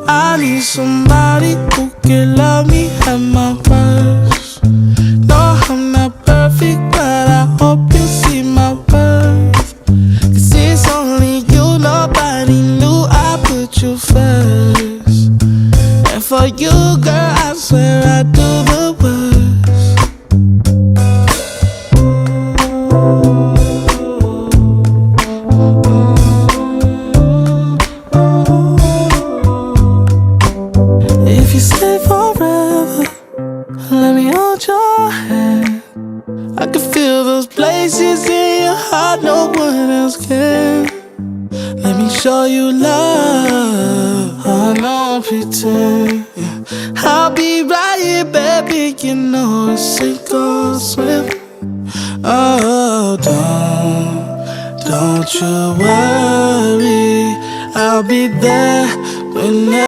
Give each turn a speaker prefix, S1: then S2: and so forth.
S1: I need somebody who can love me at my worst. No, I'm not perfect, but I hope you see my worth. 'Cause it's only you, nobody knew I put you first. And for you, girl, I swear I do the worst. If you stay forever, let me hold your hand. I can feel those places in your heart no one else can. Let me show you love. I don't pretend. Yeah. I'll be right here, baby. You know it's sink or swim. Oh, don't you worry. I'll be there whenever.